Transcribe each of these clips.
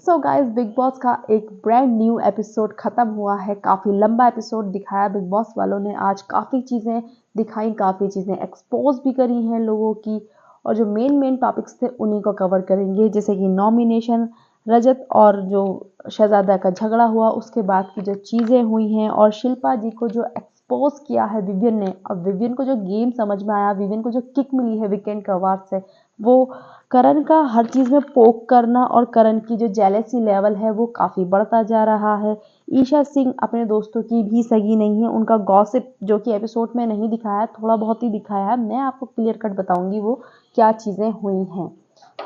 So guys, big boss का एक brand new episode खत्म हुआ है। काफी लंबा एपिसोड दिखाया बिग बॉस वालों ने। आज काफी चीजें दिखाई, काफी चीजें एक्सपोज भी करी हैं लोगों की। और जो मेन टॉपिक्स थे उन्हीं को कवर करेंगे, जैसे कि नॉमिनेशन, रजत और जो शहजादा का झगड़ा हुआ, उसके बाद की जो चीजें हुई हैं, और शिल्पा जी को जो एक्सपोज किया है विवियन ने। और विवियन को जो गेम समझ में आया, विवियन को जो किक मिली है वीकेंड के अवार्ड से, वो करण का हर चीज में पोक करना और करण की जो जेलेसी लेवल है वो काफी बढ़ता जा रहा है। ईशा सिंह अपने दोस्तों की भी सगी नहीं है। उनका गॉसिप जो कि एपिसोड में नहीं दिखाया, थोड़ा बहुत ही दिखाया है। मैं आपको क्लियर कट बताऊंगी वो क्या चीजें हुई हैं।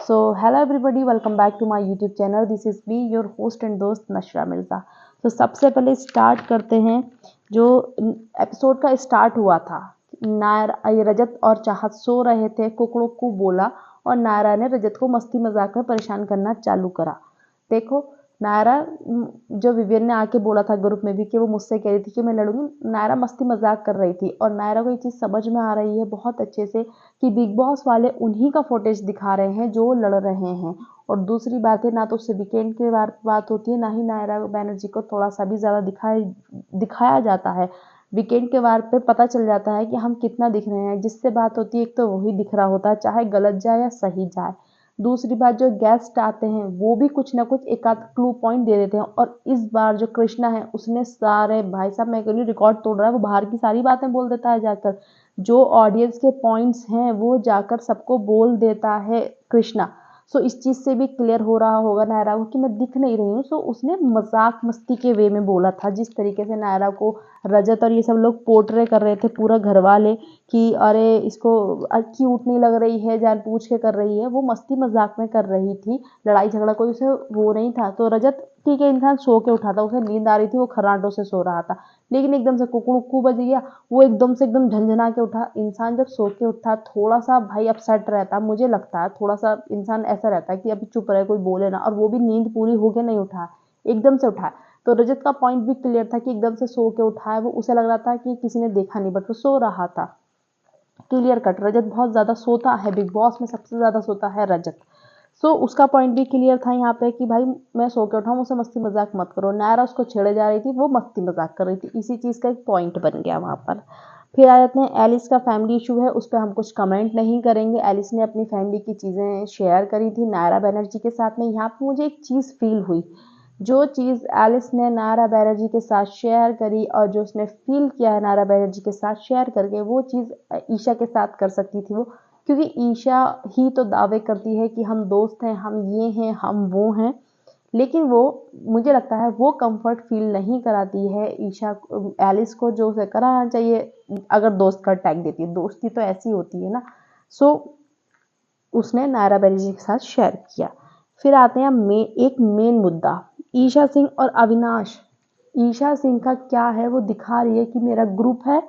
So hello everybody, welcome back to my YouTube channel. This is me your host and दोस्त नशरा मिर्जा। तो सबसे पहले स्टार्ट करते हैं जो एपिसोड का स्टार्ट हुआ था। नायर रजत और चाहत सो रहे थे, कुकड़ू बोला और नायरा ने रजत को मस्ती मजाक में परेशान करना चालू करा। देखो, नायरा जो विवियन ने आके बोला था ग्रुप में भी कि वो मुझसे कह रही थी कि मैं लड़ूंगी, नायरा मस्ती मजाक कर रही थी। और नायरा को ये चीज़ समझ में आ रही है बहुत अच्छे से कि बिग बॉस वाले उन्हीं का फुटेज दिखा रहे हैं जो लड़ रहे हैं। और दूसरी बात है, ना तो उससे वीकेंड के बात होती है, ना ही नायरा बैनर्जी को थोड़ा सा भी ज़्यादा दिखाया जाता है। वीकेंड के वार पे पता चल जाता है कि हम कितना दिख रहे हैं। जिससे बात होती है, एक तो वही दिख रहा होता है, चाहे गलत जाए या सही जाए। दूसरी बात, जो गेस्ट आते हैं वो भी कुछ ना कुछ एक आध क्लू पॉइंट दे देते हैं। और इस बार जो कृष्णा है, उसने सारे, भाई साहब मैं कहूँ रिकॉर्ड तोड़ रहा है। वो बाहर की सारी बातें बोल देता है जाकर। जो ऑडियंस के पॉइंट्स हैं वो जाकर सबको बोल देता है कृष्णा। सो इस चीज़ से भी क्लियर हो रहा होगा नायरा को कि मैं दिख नहीं रही हूँ। सो उसने मजाक मस्ती के वे में बोला था। जिस तरीके से नायरा को रजत और ये सब लोग पोर्ट्रे कर रहे थे, पूरा घर वाले, कि अरे इसको क्यूट नहीं लग रही है, जान पूछ के कर रही है, वो मस्ती मजाक में कर रही थी। लड़ाई झगड़ा कोई उसे वो नहीं था। तो रजत ठीक है, इंसान सो के उठा था, उसे नींद आ रही थी, वो खर्राटों से सो रहा था। लेकिन एकदम से कुकड़ू बज गया, वो एकदम से एकदम झंझना के उठा। इंसान जब सो के उठा थोड़ा सा भाई अपसेट रहता, मुझे लगता है थोड़ा सा इंसान ऐसा रहता है कि अभी चुप रहे, कोई बोले ना। और वो भी नींद पूरी होके नहीं उठा, एकदम से उठा। तो रजत का पॉइंट भी क्लियर था कि एकदम से सो के उठा है, वो उसे लग रहा था कि किसी ने देखा नहीं, बट वो सो रहा था। क्लियर कट, रजत बहुत ज्यादा सोता है, बिग बॉस में सबसे ज्यादा सोता है रजत। उसका पॉइंट भी क्लियर था यहाँ पे कि भाई मैं सो के उठाऊँ, उसे मस्ती मजाक मत करो। नायरा उसको छेड़े जा रही थी, वो मस्ती मजाक कर रही थी। इसी चीज़ का एक पॉइंट बन गया वहाँ पर। फिर आ जाते हैं, एलिस का फैमिली इशू है, उस पर हम कुछ कमेंट नहीं करेंगे। एलिस ने अपनी फैमिली की चीज़ें शेयर करी थी नायरा बनर्जी के साथ में। यहाँ पर मुझे एक चीज़ फील हुई, जो चीज़ एलिस ने नायरा बैनर्जी के साथ शेयर करी और जो उसने फील किया है नायरा बैनर्जी के साथ शेयर करके, वो चीज़ ईशा के साथ कर सकती थी वो। क्योंकि ईशा ही तो दावे करती है कि हम दोस्त हैं, हम ये हैं, हम वो हैं। लेकिन वो, मुझे लगता है वो कंफर्ट फील नहीं कराती है ईशा एलिस को, जो उसे कराना चाहिए। अगर दोस्त का टैग देती है, दोस्ती तो ऐसी होती है ना। सो उसने नायरा बैनर्जी के साथ शेयर किया। फिर आते हैं एक मेन मुद्दा, ईशा सिंह और अविनाश। ईशा सिंह का क्या है, वो दिखा रही है कि मेरा ग्रुप है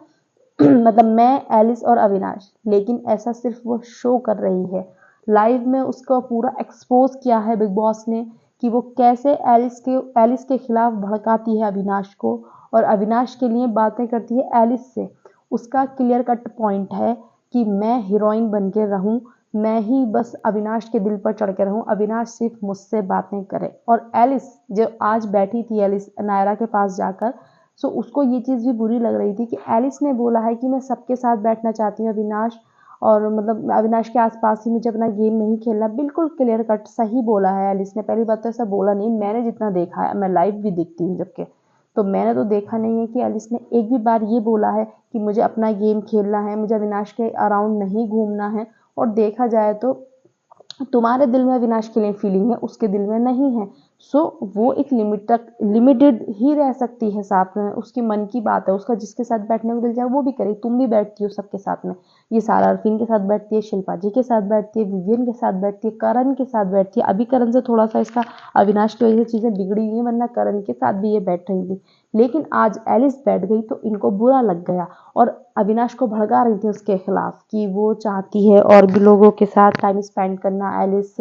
मतलब मैं, एलिस और अविनाश। लेकिन ऐसा सिर्फ वो शो कर रही है। लाइव में उसको पूरा एक्सपोज किया है बिग बॉस ने कि वो कैसे एलिस के खिलाफ भड़काती है अविनाश को, और अविनाश के लिए बातें करती है एलिस से। उसका क्लियर कट पॉइंट है कि मैं हीरोइन बन के रहूं, मैं ही बस अविनाश के दिल पर चढ़ के रहूं, अविनाश सिर्फ मुझसे बातें करे। और एलिस जो आज बैठी थी, एलिस नायरा के पास जाकर, उसको ये चीज़ भी बुरी लग रही थी कि एलिस ने बोला है कि मैं सबके साथ बैठना चाहती हूँ अविनाश, और मतलब अविनाश के आसपास ही मुझे अपना गेम नहीं खेलना। बिल्कुल क्लियर कट सही बोला है एलिस ने। पहली बात तो ऐसा बोला नहीं, मैंने जितना देखा है, मैं लाइव भी देखती हूँ जबकि, तो मैंने तो देखा नहीं है कि एलिस ने एक भी बार ये बोला है कि मुझे अपना गेम खेलना है, मुझे अविनाश के अराउंड नहीं घूमना है। और देखा जाए तो तुम्हारे दिल में अविनाश के लिए फीलिंग है, उसके दिल में नहीं है। वो एक लिमिट तक लिमिटेड ही रह सकती है साथ में, उसकी मन की बात है, उसका जिसके साथ बैठने को दिल जाए वो भी करे। तुम भी बैठती हो सबके साथ में, ये सारा अरफीन के साथ बैठती है, शिल्पा जी के साथ बैठती है, विवियन के साथ बैठती है, करण के साथ बैठती है। अभी करण से थोड़ा सा इसका अविनाश की वजह से चीज़ें बिगड़ी हुई है, वरना करण के साथ भी ये बैठ रही थी। लेकिन आज एलिस बैठ गई तो इनको बुरा लग गया, और अविनाश को भड़का रही थी उसके खिलाफ कि वो चाहती है और भी लोगों के साथ टाइम स्पेंड करना। एलिस,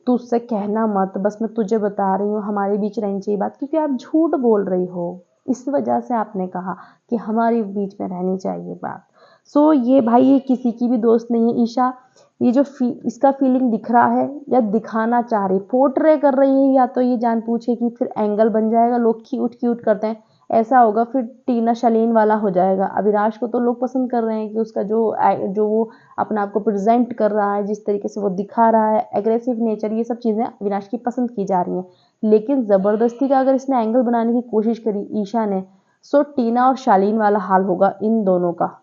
तू उससे कहना मत, बस मैं तुझे बता रही हूँ, हमारे बीच रहनी चाहिए बात, क्योंकि आप झूठ बोल रही हो। इस वजह से आपने कहा कि हमारे बीच में रहनी चाहिए बात। सो ये भाई ये किसी की भी दोस्त नहीं है ईशा। ये जो इसका फीलिंग दिख रहा है या दिखाना चाह रही, पोर्ट्रे कर रही है, या तो ये जान पूछे कि फिर एंगल बन जाएगा, लोग क्यूट करते हैं, ऐसा होगा फिर टीना शालीन वाला हो जाएगा। अविनाश को तो लोग पसंद कर रहे हैं कि उसका जो वो अपने आप को प्रेजेंट कर रहा है, जिस तरीके से वो दिखा रहा है, एग्रेसिव नेचर, ये सब चीज़ें अविनाश की पसंद की जा रही हैं। लेकिन ज़बरदस्ती का अगर इसने एंगल बनाने की कोशिश करी ईशा ने, सो टीना और शालीन वाला हाल होगा इन दोनों का।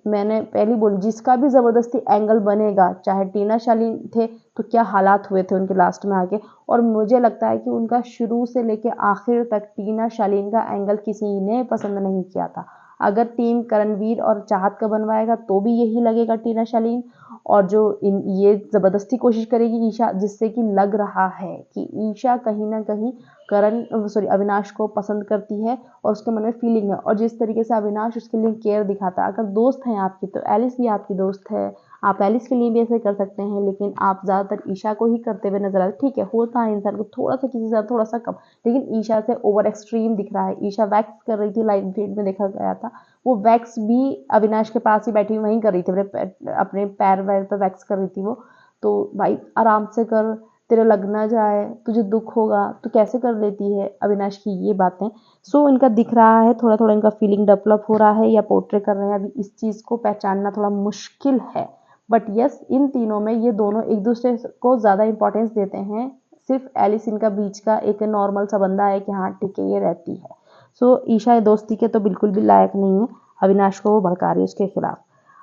मैंने पहले बोली, जिसका भी ज़बरदस्ती एंगल बनेगा, चाहे टीना शालीन थे तो क्या हालात हुए थे उनके लास्ट में आके, और मुझे लगता है कि उनका शुरू से लेके आखिर तक टीना शालीन का एंगल किसी ने पसंद नहीं किया था। अगर टीम करणवीर और चाहत का बनवाएगा तो भी यही लगेगा टीना शालीन, और जो ये ज़बरदस्ती कोशिश करेगी ईशा, जिससे कि लग रहा है कि ईशा कहीं ना कहीं अविनाश को पसंद करती है और उसके मन में फीलिंग है, और जिस तरीके से अविनाश उसके लिए केयर दिखाता है। अगर दोस्त हैं आपकी तो एलिस भी आपकी दोस्त है, आप एलिस के लिए भी ऐसे कर सकते हैं, लेकिन आप ज़्यादातर ईशा को ही करते हुए नजर आते। ठीक है, होता है इंसान को थोड़ा सा किसी से थोड़ा सा कम, लेकिन ईशा से ओवर एक्सट्रीम दिख रहा है। ईशा वैक्स कर रही थी, लाइव फीड में देखा गया था, वो वैक्स भी अविनाश के पास ही बैठी वहीं कर रही थी, अपने पैर वैर पर वैक्स कर रही थी वो। तो भाई आराम से कर, तेरे लग ना जाए, तुझे दुख होगा, तो कैसे कर लेती है, अविनाश की ये बातें। सो इनका दिख रहा है थोड़ा थोड़ा, इनका फीलिंग डेवलप हो रहा है या पोर्ट्रे कर रहे हैं, अभी इस चीज़ को पहचानना थोड़ा मुश्किल है। बट यस, इन तीनों में ये दोनों एक दूसरे को ज़्यादा इंपॉर्टेंस देते हैं। सिर्फ एलिस इनका बीच का एक नॉर्मल सा बंदा है कि हाँ ठीक है ये रहती है। सो ईशा दोस्ती के तो बिल्कुल भी लायक नहीं है, अविनाश को वो भड़का रही है उसके खिलाफ।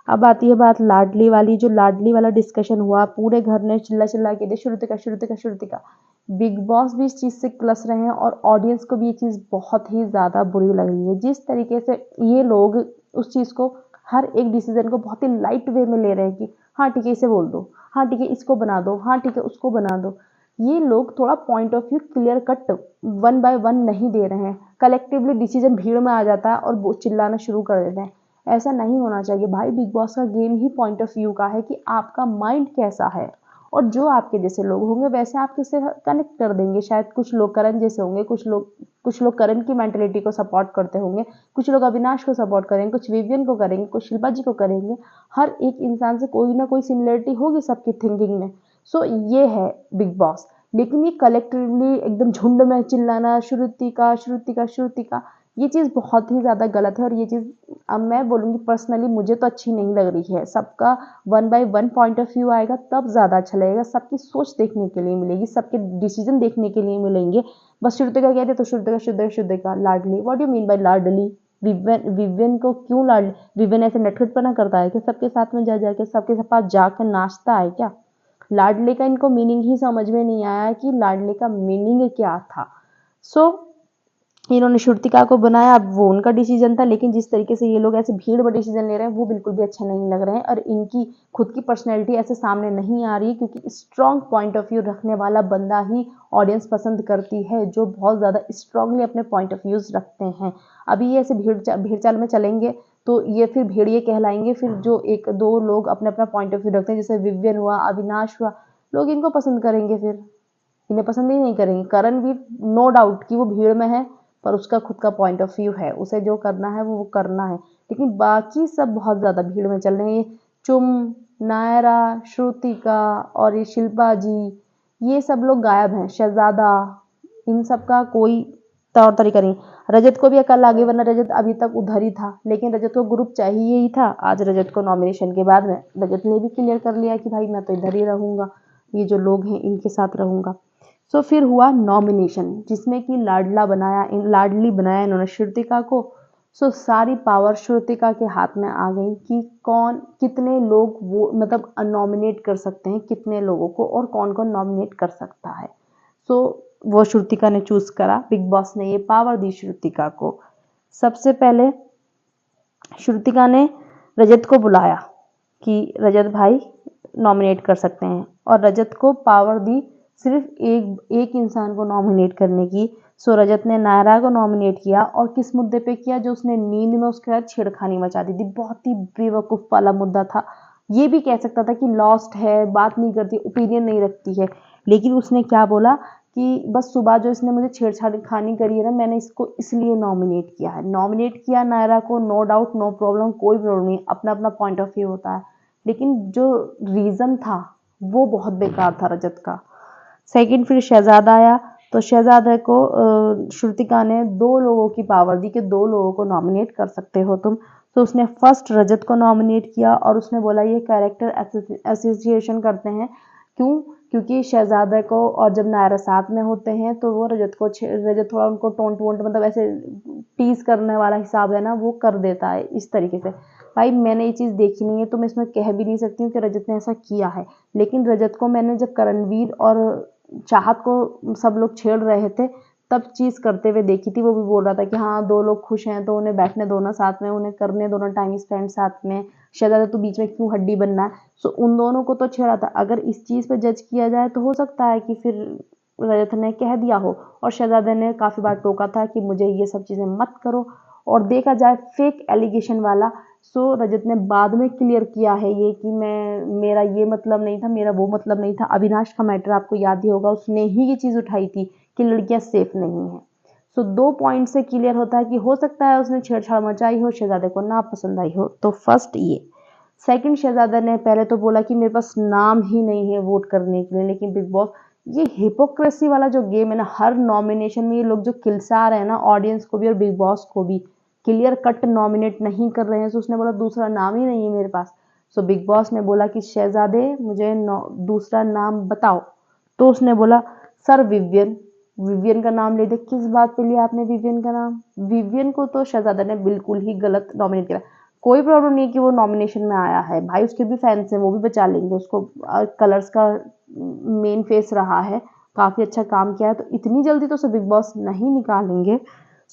अब आती है बात लाडली वाली, जो लाडली वाला डिस्कशन हुआ, पूरे घर ने चिल्ला चिल्ला के दे श्रुतिका श्रुतिका श्रुतिका। बिग बॉस भी इस चीज़ से क्लस रहे हैं और ऑडियंस को भी ये चीज़ बहुत ही ज़्यादा बुरी लग रही है। जिस तरीके से ये लोग उस चीज़ को, हर एक डिसीजन को बहुत ही लाइट वे में ले रहे हैं कि हाँ ठीक है इसे बोल दो, हाँ ठीक है इसको बना दो, हाँ ठीक है उसको बना दो। ये लोग थोड़ा point of view clear cut one by one नहीं दे रहे हैं, कलेक्टिवली डिसीजन भीड़ में आ जाता है और वो चिल्लाना शुरू कर देते हैं। ऐसा नहीं होना चाहिए भाई। बिग बॉस का game he point of view का है कि आपका माइंड कैसा है, और जो आपके जैसे लोग होंगे वैसे आप किससे कनेक्ट कर देंगे। शायद कुछ लोग करण जैसे होंगे, कुछ लोग करण की मेंटेलिटी को सपोर्ट करते होंगे, कुछ लोग अविनाश को सपोर्ट करेंगे, कुछ विवियन को करेंगे, कुछ शिल्पा जी को करेंगे। हर एक इंसान से कोई ना कोई सिमिलरिटी होगी सबकी थिंकिंग में। सो ये है बिग बॉस। लेकिन ये कलेक्टिवली एकदम झुंड में चिल्लाना श्रुतिका श्रुतिका श्रुतिका, ये चीज़ बहुत ही ज़्यादा गलत है। और ये चीज़ अब मैं बोलूँगी पर्सनली मुझे तो अच्छी नहीं लग रही है। सबका one by one point of view आएगा तब ज़्यादा अच्छा लगेगा, सबकी सोच देखने के लिए मिलेगी, सबके डिसीजन देखने के लिए मिलेंगे। बस श्रुतिका कहते तो श्रुतिका श्रुतिका श्रुतिका लाडली, व्हाट डू मीन बाय लाडली? विवियन को क्यों लाड, विवियन ऐसे नटखटपना करता है कि सबके साथ में जा जाके सबके पास जाकर नाचता है क्या? लाडले का इनको मीनिंग ही समझ में नहीं आया कि लाडले का मीनिंग क्या था। सो इन्होंने श्रुतिका को बनाया, अब वो उनका डिसीजन था, लेकिन जिस तरीके से ये लोग ऐसे भीड़ में डिसीजन ले रहे हैं वो बिल्कुल भी अच्छा नहीं लग रहे हैं। और इनकी खुद की पर्सनैलिटी ऐसे सामने नहीं आ रही है, क्योंकि स्ट्रॉन्ग पॉइंट ऑफ व्यू रखने वाला बंदा ही ऑडियंस पसंद करती है, जो बहुत ज़्यादा स्ट्रांगली अपने पॉइंट ऑफ व्यूज़ रखते हैं। अभी ये ऐसे भीड़ चाल में चलेंगे तो ये फिर भेड़िए कहलाएंगे। फिर जो एक दो लोग अपने अपना पॉइंट ऑफ व्यू रखते हैं, जैसे विवियन हुआ, अविनाश हुआ, लोग इनको पसंद करेंगे, फिर इन्हें पसंद ही नहीं करेंगे। करण भी नो डाउट कि वो भीड़ में है, पर उसका खुद का पॉइंट ऑफ व्यू है, उसे जो करना है वो करना है। लेकिन बाकी सब बहुत ज़्यादा भीड़ में चल रहे हैं। चुम, नायरा, श्रुतिका और ये शिल्पा जी, ये सब लोग गायब हैं। शहजादा, इन सब का कोई तौर तरीका नहीं। रजत को भी अकल आ गई, वरना रजत अभी तक उधर ही था, लेकिन रजत को ग्रुप चाहिए ही था। आज रजत को नॉमिनेशन के बाद में रजत ने भी क्लियर कर लिया कि भाई मैं तो इधर ही रहूँगा, ये जो लोग हैं इनके साथ रहूँगा। सो फिर हुआ नॉमिनेशन, जिसमें कि लाडली बनाया इन्होंने श्रुतिका को। सो सारी पावर श्रुतिका के हाथ में आ गई कि कौन कितने लोग वो मतलब नॉमिनेट कर सकते हैं, कितने लोगों को, और कौन कौन नॉमिनेट कर सकता है। सो वो श्रुतिका ने चूज करा, बिग बॉस ने ये पावर दी श्रुतिका को। सबसे पहले श्रुतिका ने रजत को बुलाया कि रजत भाई नॉमिनेट कर सकते हैं, और रजत को पावर दी सिर्फ एक इंसान को नॉमिनेट करने की। सो रजत ने नायरा को नॉमिनेट किया, और किस मुद्दे पे किया? जो उसने नींद में उसके साथ छेड़खानी मचा दी थी। बहुत ही बेवकूफ़ वाला मुद्दा था। ये भी कह सकता था कि लॉस्ट है, बात नहीं करती, ओपिनियन नहीं रखती है, लेकिन उसने क्या बोला कि बस सुबह जो इसने मुझे छेड़छाड़ी करी है ना, मैंने इसको इसलिए नॉमिनेट किया है। नॉमिनेट किया नायरा को, नो डाउट, नो प्रॉब्लम, कोई प्रॉब्लम नहीं, अपना अपना पॉइंट ऑफ व्यू होता है, लेकिन जो रीज़न था वो बहुत बेकार था रजत का। सेकंड फिर शहजादा आया, तो शहजादे को श्रुतिका ने 2 लोगों की पावर दी कि 2 लोगों को नॉमिनेट कर सकते हो तुम। तो उसने फर्स्ट रजत को नॉमिनेट किया और उसने बोला ये कैरेक्टर एसोसिएशन करते हैं। क्यों? क्योंकि शहजादे को और जब नायरा साथ में होते हैं तो वो रजत थोड़ा उनको टोंट वोंट मतलब ऐसे टीज करने वाला हिसाब है ना, वो कर देता है इस तरीके से। भाई मैंने ये चीज़ देखी नहीं है तो मैं इसमें कह भी नहीं सकती हूँ कि रजत ने ऐसा किया है, लेकिन रजत को मैंने जब करणवीर और चाहत को सब लोग छेड़ रहे थे तब चीज़ करते हुए देखी थी। वो भी बोल रहा था कि हाँ 2 लोग खुश हैं तो उन्हें बैठने दो ना साथ में, उन्हें करने दो ना टाइम स्पेंड साथ में, शहजादा तो बीच में क्यों हड्डी बनना है। सो उन दोनों को तो छेड़ा था। अगर इस चीज़ पे जज किया जाए तो हो सकता है कि फिर रजत ने कह दिया हो, और शहजादे ने काफ़ी बार टोका था कि मुझे ये सब चीज़ें मत करो। और देखा जाए फेक एलिगेशन वाला, सो रजत ने बाद में क्लियर किया है ये कि मेरा ये मतलब नहीं था, मेरा वो मतलब नहीं था। अविनाश का मैटर आपको याद ही होगा, उसने ही ये चीज़ उठाई थी कि लड़कियां सेफ नहीं हैं। सो 2 पॉइंट से क्लियर होता है कि हो सकता है उसने छेड़छाड़ मचाई हो, शहजादे को ना पसंद आई हो। तो फर्स्ट ये। सेकंड, शहजादा ने पहले तो बोला कि मेरे पास नाम ही नहीं है वोट करने के लिए, लेकिन बिग बॉस ये हिपोक्रेसी वाला जो गेम है ना, हर नॉमिनेशन में ये लोग जो किलसा रहे हैं ना ऑडियंस को भी और बिग बॉस को भी, क्लियर कट नॉमिनेट नहीं कर रहे हैं। सो उसने बोला दूसरा नाम ही नहीं है मेरे पास। सो बिग बॉस ने बोला कि शहजादे मुझे दूसरा नाम बताओ। तो उसने बोला सर विवियन। विवियन का नाम ले दे। किस बात पे लिया आपने विवियन का नाम? विवियन को तो शहजादा ने बिल्कुल ही गलत नॉमिनेट किया। कोई प्रॉब्लम नहीं है कि वो नॉमिनेशन में आया है, भाई उसके भी फैंस हैं, वो भी बचा लेंगे उसको। कलर्स का मेन फेस रहा है, काफ़ी अच्छा काम किया है, तो इतनी जल्दी तो उसे बिग बॉस नहीं निकालेंगे।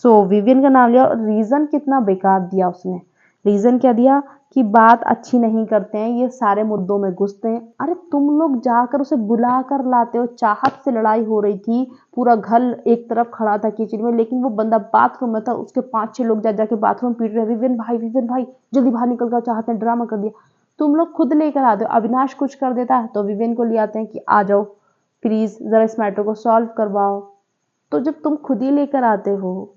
सो विवियन का नाम लिया और रीज़न कितना बेकार दिया उसने। रीज़न क्या दिया कि बात अच्छी नहीं करते हैं, ये सारे मुद्दों में घुसते हैं। अरे तुम लोग जाकर उसे बुला कर लाते हो। चाहत से लड़ाई हो रही थी, पूरा घर एक तरफ खड़ा था किचन में, लेकिन वो बंदा बाथरूम में था, उसके 5-6 लोग जा जाके बाथरूम पीट रहे, विवियन भाई जल्दी बाहर निकल कर। चाहत ने ड्रामा कर दिया। तुम लोग खुद लेकर आते हो। अविनाश कुछ कर देता है तो विवियन को ले आते हैं कि आ जाओ प्लीज जरा इस मैटर को सॉल्व करवाओ। तो जब तुम खुद ही लेकर आते हो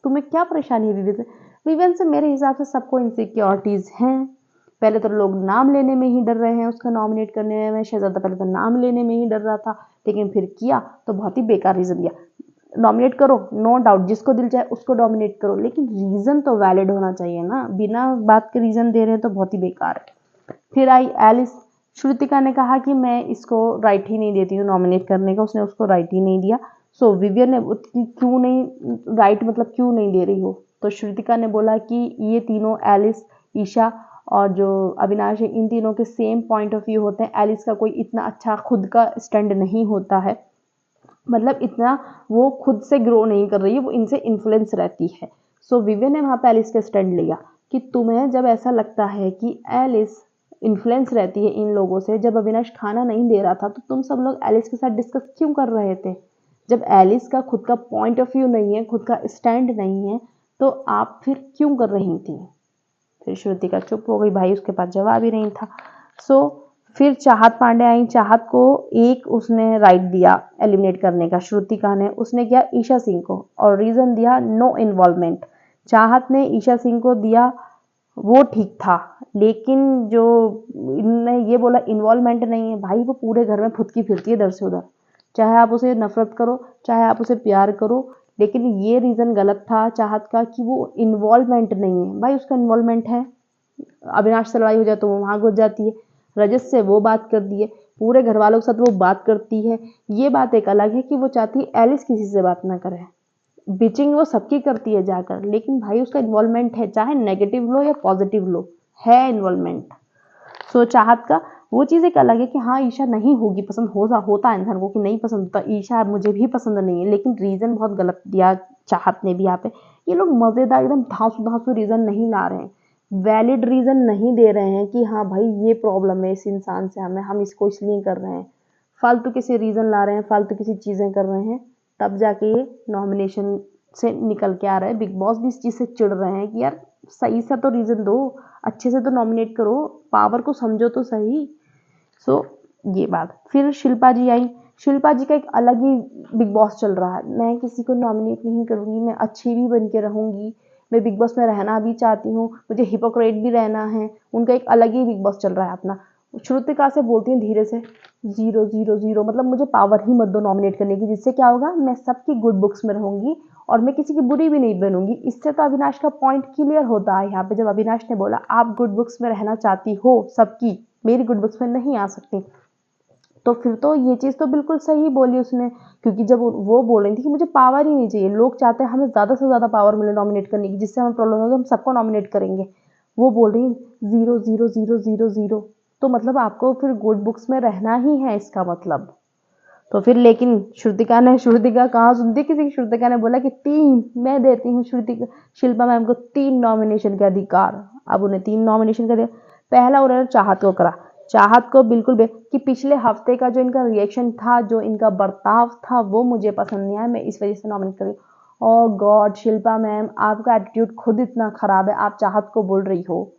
तुम्हें क्या परेशानी है विवियन से? विवियन से मेरे हिसाब से सबको इनसिक्योरिटीज हैं। पहले तो लोग नाम लेने में ही डर रहे हैं उसका नॉमिनेट करने में। शहजादा पहले तो नाम लेने में ही डर रहा था, लेकिन फिर किया तो बहुत ही बेकार रीजन दिया। नॉमिनेट करो, नो डाउट, जिसको दिल चाहे उसको नॉमिनेट करो, लेकिन रीजन तो वैलिड होना चाहिए ना। बिना बात के रीजन दे रहे हैं तो बहुत ही बेकार है। फिर आई एलिस। श्रुतिका ने कहा कि मैं इसको राइट ही नहीं देती हूँ नॉमिनेट करने का, उसने उसको राइट ही नहीं दिया। सो विवियन ने क्यों नहीं राइट मतलब क्यों नहीं दे रही हो? तो श्रुतिका ने बोला कि ये तीनों एलिस, ईशा और जो अविनाश है, इन तीनों के सेम पॉइंट ऑफ व्यू होते हैं। एलिस का कोई इतना अच्छा खुद का स्टैंड नहीं होता है, मतलब इतना वो खुद से ग्रो नहीं कर रही है, वो इनसे इन्फ्लुएंस रहती है। सो विवियन ने वहाँ पे एलिस का स्टैंड लिया कि तुम्हें जब ऐसा लगता है कि एलिस इन्फ्लुएंस रहती है इन लोगों से, जब अविनाश खाना नहीं दे रहा था तो तुम सब लोग एलिस के साथ डिस्कस क्यों कर रहे थे? जब एलिस का खुद का पॉइंट ऑफ व्यू नहीं है, खुद का स्टैंड नहीं है, तो आप फिर क्यों कर रही थी? फिर श्रुतिका चुप हो गई, भाई उसके पास जवाब ही नहीं था। सो फिर चाहत पांडे आई। चाहत को एक उसने राइट दिया एलिमिनेट करने का श्रुतिका ने, उसने किया ईशा सिंह को और रीजन दिया नो इन्वॉल्वमेंट। चाहत ने ईशा सिंह को दिया, वो ठीक था, लेकिन जो इनने ये बोला इन्वॉल्वमेंट नहीं है, भाई वो पूरे घर में फुदकी फिरती है इधर से उधर, चाहे आप उसे नफरत करो चाहे आप उसे प्यार करो, लेकिन ये रीज़न गलत था चाहत का कि वो इन्वॉल्वमेंट नहीं है। भाई उसका इन्वॉल्वमेंट है, अविनाश से लड़ाई हो जाए तो वो वहाँ घुस जाती है, रजत से वो बात कर दी है, पूरे घर वालों के साथ वो बात करती है। ये बात एक अलग है कि वो चाहती है एलिस किसी से बात ना करे, बिचिंग वो सबकी करती है जाकर, लेकिन भाई उसका इन्वॉल्वमेंट है, चाहे नेगेटिव लो या पॉजिटिव लो, है इन्वॉल्वमेंट। सो चाहत का वो चीज़ एक अलग है कि हाँ ईशा नहीं होगी पसंद, होता है इंसान को कि नहीं पसंद होता, ईशा मुझे भी पसंद नहीं है, लेकिन रीज़न बहुत गलत दिया चाहत ने भी यहाँ पे। ये लोग मज़ेदार एकदम धांसू धांसू रीज़न नहीं ला रहे हैं, वैलिड रीज़न नहीं दे रहे हैं कि हाँ भाई ये प्रॉब्लम है इस इंसान से, हम इसको इसलिए कर रहे हैं। फालतू किसी रीज़न ला रहे हैं, फालतू किसी चीज़ें कर रहे हैं, तब जाके ये नॉमिनेशन से निकल के आ रहा है। बिग बॉस भी इस चीज़ से चिढ़ रहे हैं कि यार सही सा तो रीज़न दो, अच्छे से तो नॉमिनेट करो, पावर को समझो तो सही। सो ये बात। फिर शिल्पा जी आई। शिल्पा जी का एक अलग ही बिग बॉस चल रहा है, मैं किसी को नॉमिनेट नहीं करूंगी, मैं अच्छी भी बन के रहूंगी, मैं बिग बॉस में रहना भी चाहती हूँ, मुझे हिपोक्रेट भी रहना है। उनका एक अलग ही बिग बॉस चल रहा है अपना। श्रुतिका से बोलती हैं धीरे से, 0 0 0 मतलब मुझे पावर ही मत दो नॉमिनेट करने की, जिससे क्या होगा, मैं सबकी गुड बुक्स में रहूंगी और मैं किसी की बुरी भी नहीं बनूंगी। इससे तो अविनाश का पॉइंट क्लियर होता है यहाँ पे, जब अविनाश ने बोला आप गुड बुक्स में रहना चाहती हो सबकी, मेरी गुड बुक्स में नहीं आ सकती, तो फिर तो ये चीज़ तो बिल्कुल सही बोली उसने। क्योंकि जब वो बोल रही थी कि मुझे पावर ही नहीं चाहिए, लोग चाहते हैं हमें ज़्यादा से ज़्यादा पावर मिले नॉमिनेट करने की, जिससे हमें प्रॉब्लम होगी, हम सबको नॉमिनेट करेंगे। वो बोल रही 0 0 0 0 0, तो मतलब आपको फिर गुड बुक्स में रहना ही है इसका मतलब। तो फिर लेकिन श्रुतिका कहाँ सुनती किसी की, श्रुतिका ने बोला कि 3 मैं देती हूँ श्रुतिका शिल्पा मैम को 3 नॉमिनेशन के अधिकार। अब उन्हें 3 नॉमिनेशन का दिया। पहला उन्होंने चाहत को करा, चाहत को बिल्कुल कि पिछले हफ्ते का जो इनका रिएक्शन था, जो इनका बर्ताव था, वो मुझे पसंद नहीं आया, मैं इस वजह से नॉमिनेट करी। ओह गॉड शिल्पा मैम, आपका एटीट्यूड खुद इतना खराब है, आप चाहत को बोल रही हो।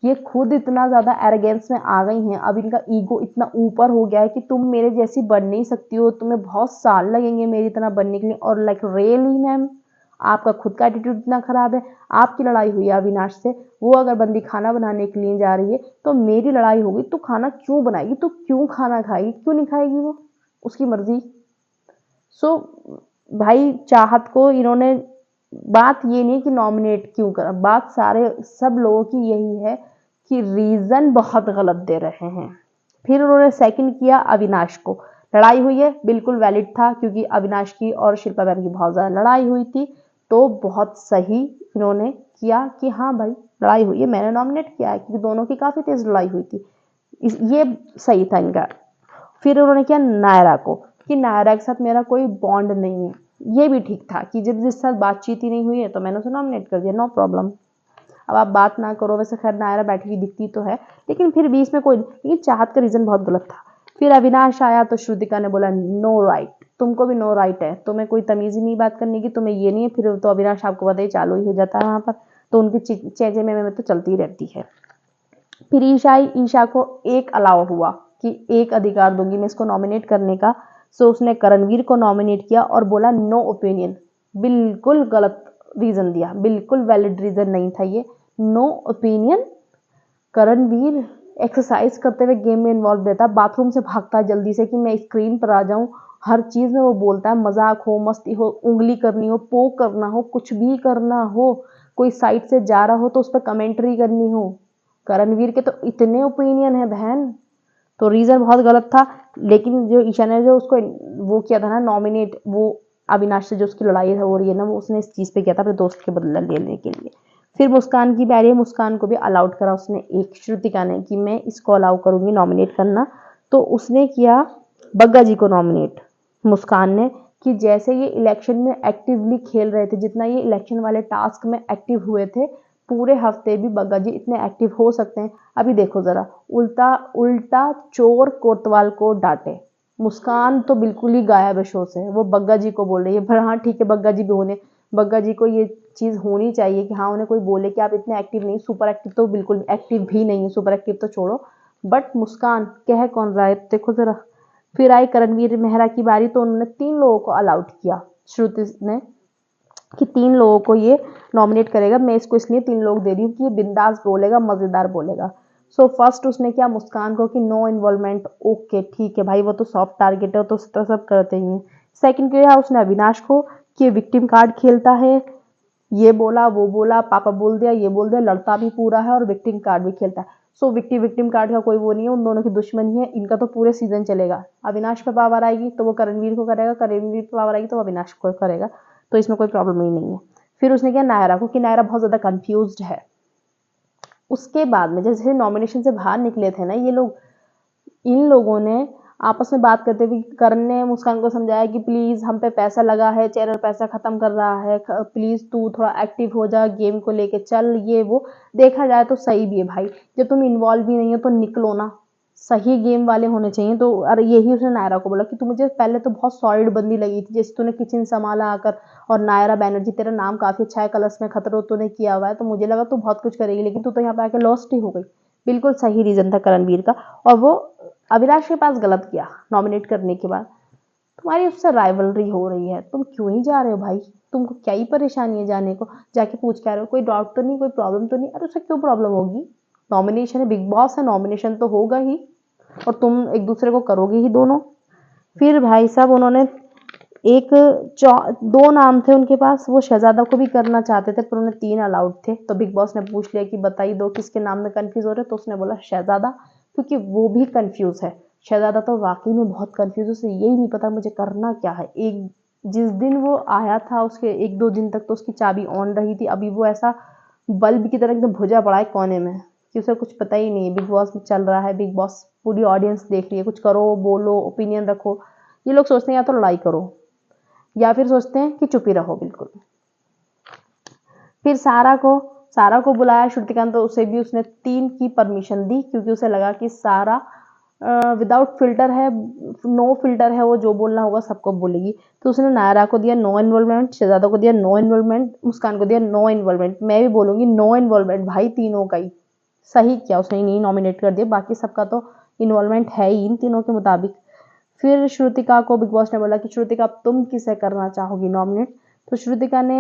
ये खुद इतना ज़्यादा एरोगेंस में आ गई हैं, अब इनका ईगो इतना ऊपर हो गया है कि तुम मेरे जैसी बन नहीं सकती हो, तुम्हें बहुत साल लगेंगे मेरी तरह बनने के लिए। और लाइक रियली मैम, आपका खुद का एटीट्यूड इतना खराब है। आपकी लड़ाई हुई है अविनाश से, वो अगर बंदी खाना बनाने के लिए जा रही है तो मेरी लड़ाई होगी, तू खाना क्यों बनाएगी, तू क्यों खाना खाएगी, क्यों नहीं खाएगी, वो उसकी मर्जी। सो भाई चाहत को इन्होंने, बात ये नहीं कि नॉमिनेट क्यों कर, बात सारे सब लोगों की यही है कि रीजन बहुत गलत दे रहे हैं। फिर उन्होंने सेकंड किया अविनाश को, लड़ाई हुई है बिल्कुल वैलिड था, क्योंकि अविनाश की और शिल्पा मैम की बहुत ज़्यादा लड़ाई हुई थी, तो बहुत सही इन्होंने किया कि हाँ भाई लड़ाई हुई है, मैंने नॉमिनेट किया है, क्योंकि दोनों की काफ़ी तेज लड़ाई हुई थी, ये सही था इनका। फिर उन्होंने किया नायरा को, कि नायरा के साथ मेरा कोई बॉन्ड नहीं है, ये भी ठीक था कि जब जिस साथ बातचीत ही नहीं हुई है तो मैंने उसे नॉमिनेट कर दिया, नो प्रॉब्लम। अब आप बात ना करो, वैसे खैर नायरा बैठी हुई दिखती तो है, लेकिन फिर बीच में कोई, लेकिन चाहत का रीजन बहुत गलत था। फिर अविनाश आया तो श्रुतिका ने बोला नो राइट, तुमको भी नो राइट है, तुम्हें कोई तमीज ही नहीं बात करने की, तुम्हें ये नहीं है। फिर तो अविनाश आपको पता ही चालू ही हो जाता है वहां पर, तो उनकी चेचे में तो चलती रहती है। फिर ईशा को एक अलाउ हुआ कि एक अधिकार दूंगी मैं इसको नॉमिनेट करने का, सो उसने करणवीर को नॉमिनेट किया और बोला नो ओपिनियन। बिल्कुल गलत रीजन दिया, बिल्कुल वैलिड रीजन नहीं था ये, नो ओपिनियन। करणवीर एक्सरसाइज करते हुए गेम में इन्वॉल्व रहता है, बाथरूम से भागता है जल्दी से कि मैं स्क्रीन पर आ जाऊं, हर चीज में वो बोलता है, मजाक हो, मस्ती हो, उंगली करनी हो, पोक करना हो, कुछ भी करना हो, कोई साइड से जा रहा हो तो उस पर कमेंट्री करनी हो। करणवीर के तो इतने ओपिनियन है बहन, तो रीजन बहुत गलत था। लेकिन जो ईशा ने जो उसको वो किया था ना नॉमिनेट, वो अविनाश से जो उसकी लड़ाई हो रही है ना, वो उसने इस चीज पे किया था अपने दोस्त के बदला लेने के लिए। फिर मुस्कान की बारी है, मुस्कान को भी अलाउड करा उसने, एक श्रुतिका ने कि मैं इसको अलाउ करूंगी नॉमिनेट करना, तो उसने किया बग्गा जी को नॉमिनेट मुस्कान ने, कि जैसे ये इलेक्शन में एक्टिवली खेल रहे थे, जितना ये इलेक्शन वाले टास्क में एक्टिव हुए थे, पूरे हफ्ते भी बग्गा जी इतने एक्टिव हो सकते हैं। अभी देखो जरा, उल्टा उल्टा चोर कोतवाल को डांटे, मुस्कान तो बिल्कुल ही गायब है शो से, वो बग्गा जी को बोल रही है। पर हाँ ठीक है, बग्गा जी भी होने, बग्गा जी को ये चीज़ होनी चाहिए कि हाँ उन्हें कोई बोले कि आप इतने एक्टिव नहीं, सुपर एक्टिव तो बिल्कुल एक्टिव भी नहीं है, सुपर एक्टिव तो छोड़ो, बट मुस्कान कह कौन रहा है, देखो जरा। फिर आई करणवीर मेहरा की बारी, तो उन्होंने 3 लोगों को अलाउड किया श्रुति ने, कि 3 लोगों को ये नॉमिनेट करेगा, मैं इसको इसलिए 3 लोग दे रही हूँ कि ये बिंदास बोलेगा, मजेदार बोलेगा। सो फर्स्ट उसने किया मुस्कान को कि नो इन्वॉल्वमेंट, ओके ठीक है भाई, वो तो सॉफ्ट टारगेट है, तो सब करते ही हैं। सेकंड किया उसने अविनाश को कि विक्टिम कार्ड खेलता है, ये बोला वो बोला, पापा बोल दिया ये बोल दिया, लड़ता भी पूरा है और विक्टिम कार्ड भी खेलता है। सो विक्टिम कार्ड का कोई वो नहीं है, उन दोनों की दुश्मनी है, इनका तो पूरे सीजन चलेगा। अविनाश पे पावर आएगी तो वो करणवीर को करेगा, करणवीर पे पावर आएगी तो वो अविनाश को करेगा, तो इसमें कोई प्रॉब्लम ही नहीं है। फिर उसने किया नायरा को, कि नायरा बहुत ज्यादा कंफ्यूज्ड है। उसके बाद में जैसे नॉमिनेशन से बाहर निकले थे ना ये लोग, इन लोगों ने आपस में बात करते हुए करण ने मुस्कान को समझाया कि प्लीज हम पे पैसा लगा है, चैनल पैसा खत्म कर रहा है, प्लीज तू थोड़ा एक्टिव हो जा, गेम को लेके चल, ये वो। देखा जाए तो सही भी है भाई, जब तुम इन्वॉल्व ही नहीं हो तो निकलो ना, सही गेम वाले होने चाहिए। तो अरे यही उसने नायरा को बोला कि तू मुझे पहले तो बहुत सॉलिड बंदी लगी थी, जैसे तूने किचन संभाला आकर, और नायरा बैनर्जी तेरा नाम काफी अच्छा है, कलर्स में खतरो तूने किया हुआ है, तो मुझे लगा तू बहुत कुछ करेगी, लेकिन तू तो यहाँ पे आके लॉस्ट ही हो गई। बिल्कुल सही रीजन था करणवीर का। और वो अविनाश के पास गलत किया नॉमिनेट करने के बाद। तुम्हारी उससे राइवलरी हो रही है, तुम क्यों ही जा रहे हो भाई? तुमको क्या ही परेशानी है जाने को? जाके पूछ के आ रहे हो, कोई डाउट तो नहीं, कोई प्रॉब्लम तो नहीं? अरे उसे क्यों प्रॉब्लम होगी? नॉमिनेशन है, बिग बॉस है, नॉमिनेशन तो होगा ही, और तुम एक दूसरे को करोगे ही दोनों। फिर भाई साहब उन्होंने एक दो नाम थे उनके पास, वो शहजादा को भी करना चाहते थे पर उन्हें 3 अलाउड थे। तो बिग बॉस ने पूछ लिया कि बताइए दो किसके नाम में कंफ्यूज हो रहे, तो उसने बोला शहजादा, क्योंकि वो भी कंफ्यूज है। शहजादा तो वाकई में बहुत कंफ्यूज, उसे यही नहीं पता मुझे करना क्या है। एक जिस दिन वो आया था उसके 1-2 दिन तक तो उसकी चाबी ऑन रही थी, अभी वो ऐसा बल्ब की तरह एकदम भुजा पड़ा है कोने में कि उसे कुछ पता ही नहीं है बिग बॉस में चल रहा है। बिग बॉस पूरी ऑडियंस देख रही है, कुछ करो, बोलो, ओपिनियन रखो। ये लोग सोचते हैं या तो लड़ाई करो या फिर सोचते हैं कि चुप ही रहो बिल्कुल। फिर सारा को बुलाया श्रुतिका, तो उसे भी उसने 3 की परमिशन दी, क्योंकि उसे लगा कि सारा विदाउट फिल्टर है, नो फिल्टर है, वो जो बोलना होगा सबको बोलेगी। तो उसने नायरा को दिया नो इन्वॉल्वमेंट, शहजादा को दिया नो इन्वॉल्वमेंट, मुस्कान को दिया नो इन्वॉल्वमेंट। मैं भी बोलूंगी नो इन्वॉल्वमेंट भाई, तीनों का ही सही किया उसने, नहीं नॉमिनेट कर दिया, बाकी सबका तो इन्वॉल्वमेंट है ही इन तीनों के मुताबिक। फिर श्रुतिका को बिग बॉस ने बोला कि श्रुतिका अब तुम किसे करना चाहोगी नॉमिनेट। तो श्रुतिका ने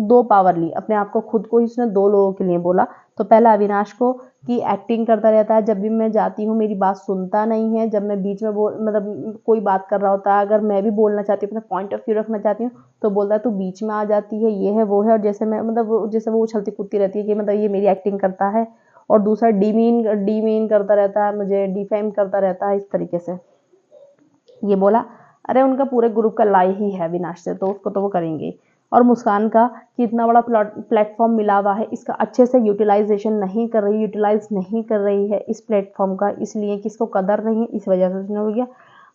2 पावर ली अपने आप को, खुद को ही उसने 2 लोगों के लिए बोला। तो पहला अविनाश को कि एक्टिंग करता रहता है, जब भी मैं जाती हूँ मेरी बात सुनता नहीं है, जब मैं बीच में मतलब कोई बात कर रहा होता है, अगर मैं भी बोलना चाहती हूँ, अपना पॉइंट ऑफ व्यू रखना चाहती हूँ, तो बोलता है तू बीच में आ जाती है, ये है वो है, और जैसे मैं मतलब जैसे वो उछलती कूदती रहती है कि मतलब ये मेरी एक्टिंग करता है। और दूसरा डीमीन करता रहता है, मुझे डिफेम करता रहता है, इस तरीके से ये बोला। अरे उनका पूरे ग्रुप का लाई ही है विनाश से, तो उसको तो वो करेंगे। और मुस्कान का कि इतना बड़ा प्लेटफॉर्म मिला हुआ है, इसका अच्छे से यूटिलाइज नहीं कर रही है इस प्लेटफॉर्म का, इसलिए कि इसको कदर नहीं है, इस वजह से उसने हो गया।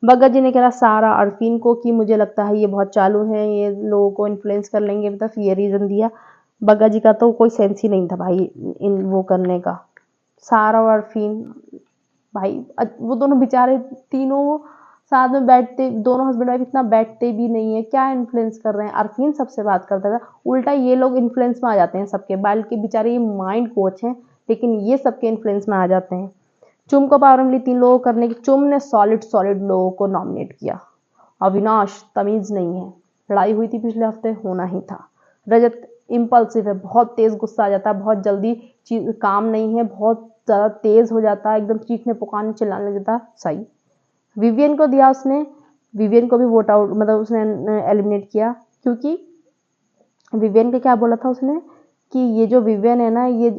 बग्गा जी ने कहा सारा अरफीन को कि मुझे लगता है ये बहुत चालू है, ये लोगों को इन्फ्लुएंस कर लेंगे, मतलब ये रीज़न दिया। बग्गा जी का तो कोई सेंस ही नहीं था भाई इन वो करने का। सारा और अरफीन भाई वो दोनों बेचारे तीनों साथ में बैठते, दोनों हस्बैंड वाइफ इतना बैठते भी नहीं है, क्या इन्फ्लुएंस कर रहे हैं? अरफीन सबसे बात करता था, उल्टा ये लोग इन्फ्लुएंस में आ जाते हैं सबके, बाल के बेचारे ये माइंड कोच हैं, लेकिन ये सबके इन्फ्लुएंस में आ जाते हैं। चुम को पावर मिली 3 लोगों को करने की, चुम ने सॉलिड लोगों को नॉमिनेट किया। अविनाश तमीज नहीं है, लड़ाई हुई थी पिछले हफ्ते, होना ही था। रजत इम्पल्सिव है, बहुत तेज गुस्सा आ जाता है, बहुत जल्दी चीज काम नहीं है, बहुत ज़्यादा तेज हो जाता है, एकदम चीखने पुकारने चिल्लाने लग जाता है, सही। विवियन को दिया उसने, विवियन को भी वोट आउट मतलब उसने एलिमिनेट किया, क्योंकि विवियन के क्या बोला था उसने कि ये जो विवियन है ना, ये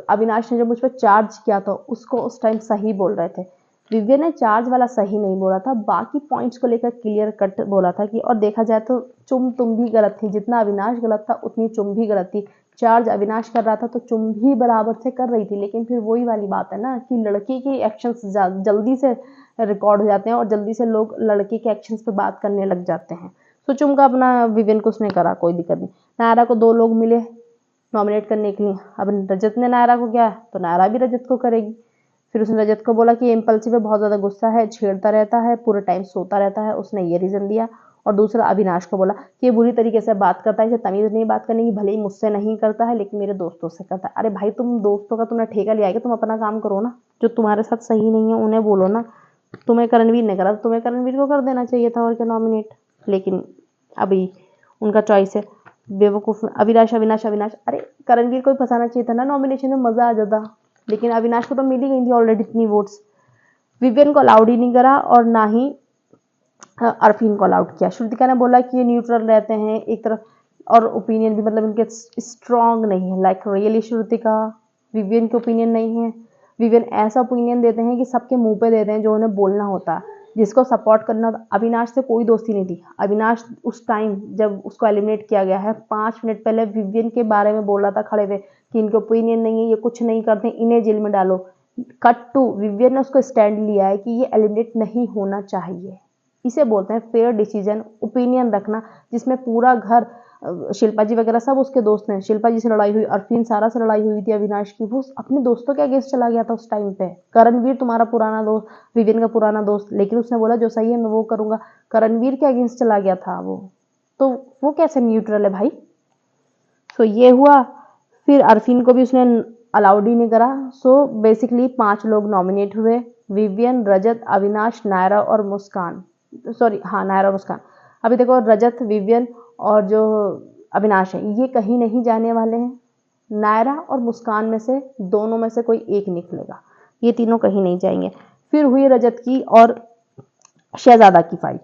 अविनाश ने जो मुझ पर चार्ज किया था उसको उस टाइम सही बोल रहे थे। विवियन ने चार्ज वाला सही नहीं बोला था, बाकी पॉइंट्स को लेकर क्लियर कट बोला था कि, और देखा जाए तो तुम भी गलत थी, जितना अविनाश गलत था उतनी चुम भी गलत थी। चार्ज अविनाश कर रहा था तो चुम भी बराबर से कर रही थी, लेकिन फिर वही वाली बात है ना कि लड़की के एक्शंस जल्दी से रिकॉर्ड हो जाते हैं और जल्दी से लोग लड़के के एक्शंस पे बात करने लग जाते हैं। तो चुम का अपना विवियन को उसने करा, कोई दिक्कत नहीं। नायरा को 2 लोग मिले नॉमिनेट करने के लिए, अब रजत ने नायरा को किया तो नायरा भी रजत को करेगी। फिर उसने रजत को बोला कि ये इम्पल्सिव है, बहुत ज़्यादा गुस्सा है, छेड़ता रहता है, पूरे टाइम सोता रहता है, उसने ये रीज़न दिया। और दूसरा अविनाश को बोला कि ये बुरी तरीके से बात करता है, इसे तमीज़ नहीं बात करने की, भले ही मुझसे नहीं करता है लेकिन मेरे दोस्तों से करता है। अरे भाई तुम दोस्तों का तुमने ठेका लिया है, तुम अपना काम करो ना, जो तुम्हारे साथ सही नहीं है उन्हें बोलो ना। तुम्हें करणवीर ने करा तो तुम्हें करणवीर को कर देना चाहिए था, और क्या नॉमिनेट, लेकिन अभी उनका चॉइस है। बेवकूफ़ अविनाश अविनाश अविनाश, अरे करणवीर को ही फंसाना चाहिए था ना, नॉमिनेशन में मज़ा आ जाता, लेकिन अविनाश को तो मिल ही गई थी ऑलरेडी इतनी वोट्स। विवियन को अलाउड ही नहीं करा और ना ही अरफीन को अलाउड किया। श्रुतिका ने बोला कि ये न्यूट्रल रहते हैं एक तरफ, और ओपिनियन भी मतलब इनके स्ट्रॉन्ग नहीं है, लाइक रियली श्रुतिका विवियन के ओपिनियन नहीं है। विवियन ऐसा ओपिनियन देते हैं कि सबके मुंह पे देते हैं जो उन्हें बोलना होता है, जिसको सपोर्ट करना होता। अविनाश से कोई दोस्ती नहीं थी, अविनाश उस टाइम जब उसको एलिमिनेट किया गया है 5 मिनट पहले विवियन के बारे में बोल रहा था खड़े हुए कि इनके ओपिनियन नहीं है, ये कुछ नहीं करते, इन्हें जेल में डालो। कट टू विवियन ने उसको स्टैंड लिया है कि ये एलिमिनेट नहीं होना चाहिए। इसे बोलते हैं फेयर डिसीजन, ओपिनियन रखना, जिसमें पूरा घर शिल्पा जी वगैरह सब उसके दोस्त हैं। शिल्पा जी से लड़ाई हुई, अरफीन सारा से लड़ाई हुई थी अविनाश की, वो अपने दोस्तों के अगेंस्ट चला गया था उस टाइम पे। करणवीर तुम्हारा पुराना दोस्त, विवियन का पुराना दोस्त, लेकिन उसने बोला जो सही है मैं वो करूंगा, करणवीर के अगेंस्ट चला गया था वो, तो वो कैसे न्यूट्रल है भाई? सो ये हुआ। फिर अरफीन को भी उसने अलाउड ही नहीं करा। सो बेसिकली 5 लोग नॉमिनेट हुए, विवियन, रजत, अविनाश, नायरा और मुस्कान। सॉरी हाँ, नायरा और मुस्कान। अभी देखो रजत, विवियन और जो अविनाश है, ये कहीं नहीं जाने वाले हैं। नायरा और मुस्कान में से दोनों में से कोई एक निकलेगा, ये तीनों कहीं नहीं जाएंगे। फिर हुई रजत की और शहजादा की फाइट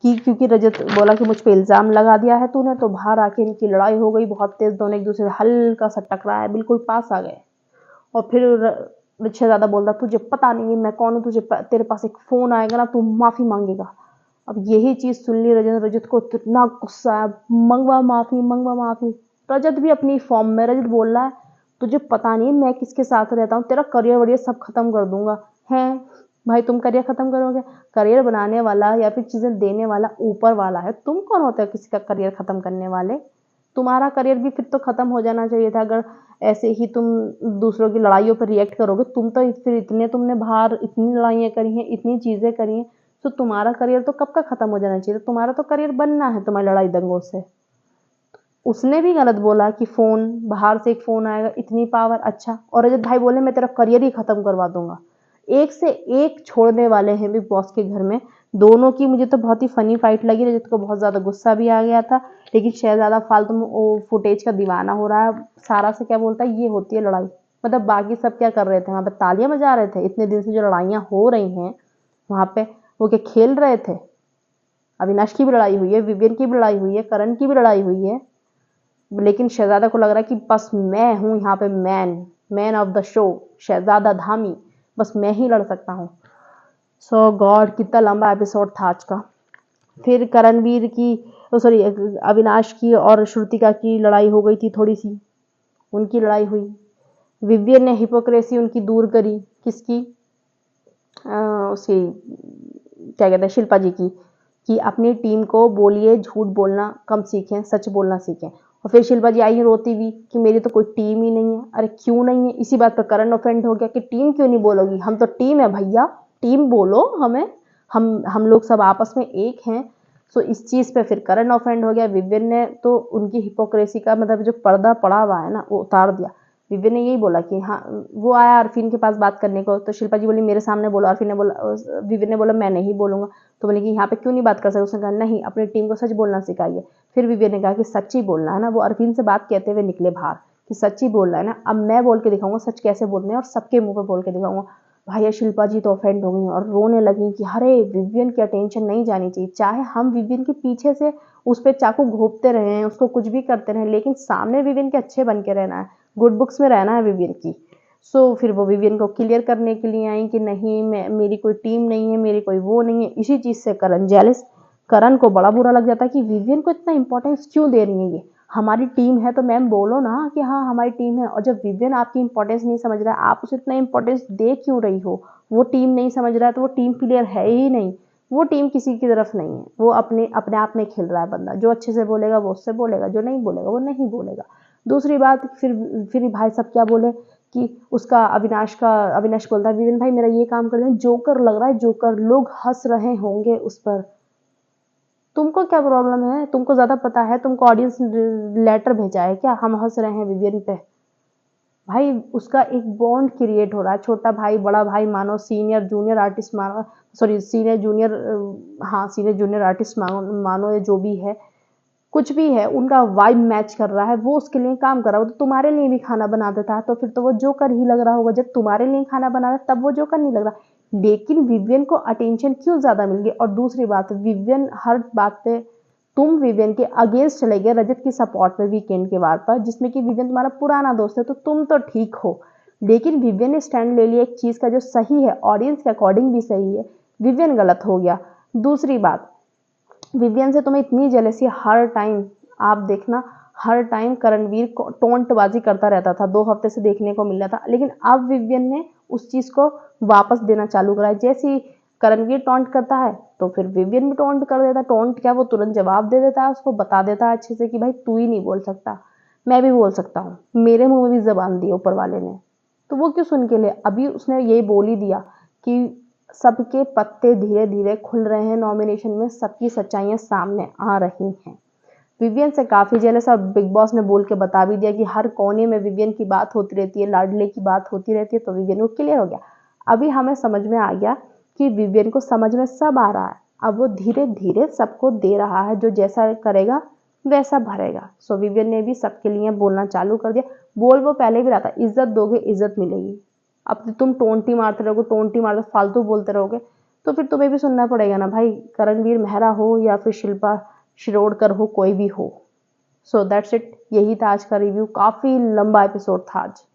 की, क्योंकि रजत बोला कि मुझ पे इल्ज़ाम लगा दिया है तूने, तो बाहर आके इनकी लड़ाई हो गई बहुत तेज़, दोनों एक दूसरे से हल्का सा टकराया, बिल्कुल पास आ गए। और फिर शहजादा बोलता तुझे पता नहीं है मैं कौन हूँ, तेरे पास एक फ़ोन आएगा ना, तू माफ़ी मांगेगा। अब यही चीज़ सुन ली रजत, रजत को इतना गुस्सा आया, मंगवा माफ़ी, मंगवा माफ़ी। रजत भी अपनी फॉर्म में, रजत बोल रहा है तुझे पता नहीं मैं किसके साथ रहता हूँ, तेरा करियर वरियर सब खत्म कर दूंगा। है भाई, तुम करियर खत्म करोगे? करियर बनाने वाला या फिर चीजें देने वाला ऊपर वाला है, तुम कौन होते हो किसी का करियर खत्म करने वाले? तुम्हारा करियर भी फिर तो खत्म हो जाना चाहिए था, अगर ऐसे ही तुम दूसरों की लड़ाइयों पर रिएक्ट करोगे। तुम तो फिर इतने तुमने बाहर इतनी लड़ाइयाँ करी हैं, इतनी चीजें करी हैं, तो तुम्हारा करियर तो कब का खत्म हो जाना चाहिए? तुम्हारा तो करियर बनना है तुम्हारी लड़ाई दंगों से। उसने भी गलत बोला कि फोन, बाहर से एक फोन आएगा, इतनी पावर, अच्छा। और रजत भाई बोले मैं तेरा करियर ही खत्म करवा दूंगा। एक से एक छोड़ने वाले हैं बिग बॉस के घर में। दोनों की मुझे तो बहुत ही फनी फाइट लगी, रजत को बहुत ज्यादा गुस्सा भी आ गया था, लेकिन शहजादा फालतू में फुटेज का दीवाना हो रहा है। सारा से क्या बोलता है, ये होती है लड़ाई। मतलब बाकी सब क्या कर रहे थे वहां पे, तालियां बजा रहे थे। इतने दिन से जो लड़ाइयां हो रही हैं वहां पे, वो क्या खेल रहे थे? अविनाश की भी लड़ाई हुई है, विवियन की भी लड़ाई हुई है, करण की भी लड़ाई हुई है, लेकिन शहजादा को लग रहा है कि बस मैं हूं यहाँ पे man, man of the show, Shehzada Dhami, बस मैं ही लड़ सकता हूँ। सो गॉड, कितना लंबा एपिसोड था आज का। फिर करणवीर की, सॉरी अविनाश की और श्रुतिका की लड़ाई हो गई थी थोड़ी सी, उनकी लड़ाई हुई। विवियन ने हिपोक्रेसी उनकी दूर करी, किसकी? उसकी क्या कहते हैं, शिल्पा जी की, कि अपनी टीम को बोलिए झूठ बोलना कम सीखें, सच बोलना सीखें। और फिर शिल्पा जी आई रोती हुई कि मेरी तो कोई टीम ही नहीं है। अरे क्यों नहीं है? इसी बात पर करण ऑफेंड हो गया कि टीम क्यों नहीं बोलोगी, हम तो टीम है भैया, टीम बोलो हमें, हम लोग सब आपस में एक हैं। सो इस चीज़ पे फिर करण ऑफेंड हो गया। विवियन ने तो उनकी हिपोक्रेसी का मतलब जो पर्दा पड़ा हुआ है ना, वो उतार दिया। विवियन ने यही बोला कि हाँ, वो आया अरफीन के पास बात करने को, तो शिल्पा जी बोली मेरे सामने बोलो। अरफीन ने बोला, विवियन ने बोला मैं नहीं बोलूंगा। तो बोले कि यहाँ पे क्यों नहीं बात कर सकते? उसने कहा नहीं, अपनी टीम को सच बोलना सिखाइए। फिर विवियन ने कहा कि सच ही बोलना है ना, वो अरफीन से बात कहते हुए निकले बाहर कि सच ही बोलना है ना, अब मैं बोल के दिखाऊंगा सच कैसे बोलने हैं और सबके मुंह पे बोल के दिखाऊंगा। भैया शिल्पा जी तो ऑफेंड हो गई और रोने लगी कि अरे विवियन की अटेंशन नहीं जानी चाहिए, चाहे हम विवियन के पीछे से उस पर चाकू घोंपते रहे हैं, उसको कुछ भी करते रहे, लेकिन सामने विवियन के अच्छे बन के रहना है, गुड बुक्स में रहना है विवियन की। सो फिर वो विवियन को क्लियर करने के लिए आई कि नहीं, मेरी कोई टीम नहीं है, मेरी कोई वो नहीं है। इसी चीज़ से करण जेलस, करण को बड़ा बुरा लग जाता है कि विवियन को इतना इंपॉर्टेंस क्यों दे रही है ये, हमारी टीम है तो मैम बोलो ना कि हाँ हमारी टीम है। और जब विवियन आपकी इंपॉर्टेंस नहीं समझ रहा है, आप उसे इतना इंपॉर्टेंस दे क्यों रही हो? वो टीम नहीं समझ रहा है तो वो टीम प्लेयर है ही नहीं, वो टीम किसी की तरफ नहीं है, वो अपने अपने आप में खेल रहा है बंदा। जो अच्छे से बोलेगा वो उससे बोलेगा, जो नहीं बोलेगा वो नहीं बोलेगा। दूसरी बात, फिर भाई सब क्या बोले कि उसका अविनाश बोलता है विवियन भाई मेरा ये काम कर दें, जोकर लग रहा है, जोकर, लोग हंस रहे होंगे उस पर। तुमको क्या प्रॉब्लम है? तुमको ज्यादा पता है? तुमको ऑडियंस लेटर भेजा है क्या हम हंस रहे हैं विवियन पे? भाई उसका एक बॉन्ड क्रिएट हो रहा है, छोटा भाई बड़ा भाई मानो, सीनियर जूनियर आर्टिस्ट मानो, सॉरी सीनियर जूनियर, हाँ सीनियर जूनियर आर्टिस्ट मानो, मानो ये जो भी है, कुछ भी है, उनका वाइब मैच कर रहा है, वो उसके लिए काम कर रहा है। वो तो तुम्हारे लिए भी खाना बना देता है, तो फिर तो वो जोकर ही लग रहा होगा। जब तुम्हारे लिए खाना बना रहा है तब वो जोकर नहीं लग रहा। लेकिन विवियन को अटेंशन क्यों ज्यादा मिल गई? और दूसरी बात, विवियन हर बात पे, तुम विवियन के अगेंस्ट चले गए रजत की सपोर्ट में वीकेंड के वार पर, जिसमें कि विवियन तुम्हारा पुराना दोस्त है, तो तुम तो ठीक हो। लेकिन विवियन ने स्टैंड ले लिया एक चीज का जो सही है, ऑडियंस के अकॉर्डिंग भी सही है, विवियन गलत हो गया। दूसरी बात, विवियन से तुम्हें इतनी जेलसी हर टाइम, आप देखना हर टाइम करणवीर को टोंटबाजी करता रहता था, 2 हफ्ते से देखने को मिल रहा था। लेकिन अब विवियन ने उस चीज को वापस देना चालू करा है। जैसे ही करणवीर टोंट करता है तो फिर विवियन भी टोंट कर देता है। टोंट क्या, वो तुरंत जवाब दे देता है, उसको बता देता है अच्छे से कि भाई तू ही नहीं बोल सकता, मैं भी बोल सकता हूँ, मेरे मुंह में भी जबान दी ऊपर वाले ने, तो वो क्यों सुन के लिए? अभी उसने यही बोल ही दिया कि सबके पत्ते धीरे धीरे खुल रहे हैं, नॉमिनेशन में सबकी सच्चाइयां सामने आ रही हैं। विवियन से काफी जेलस, और बिग बॉस ने बोल के बता भी दिया कि हर कोने में विवियन की बात होती रहती है, लाडले की बात होती रहती है, तो विवियन को क्लियर हो गया। अभी हमें समझ में आ गया कि विवियन को समझ में सब आ रहा है। अब वो धीरे धीरे सबको दे रहा है, जो जैसा करेगा वैसा भरेगा। सो विवियन ने भी सबके लिए बोलना चालू कर दिया। बोल वो पहले भी रहा था, इज्जत दोगे इज्जत मिलेगी। अब तुम टोंटी मारते रहोगे, टोंटी मारते फालतू बोलते रहोगे, तो फिर तुम्हें भी सुनना पड़ेगा ना भाई, करणवीर मेहरा हो या फिर शिल्पा शिरोडकर हो, कोई भी हो। सो दैट्स इट, यही था आज का रिव्यू। काफी लंबा एपिसोड था आज।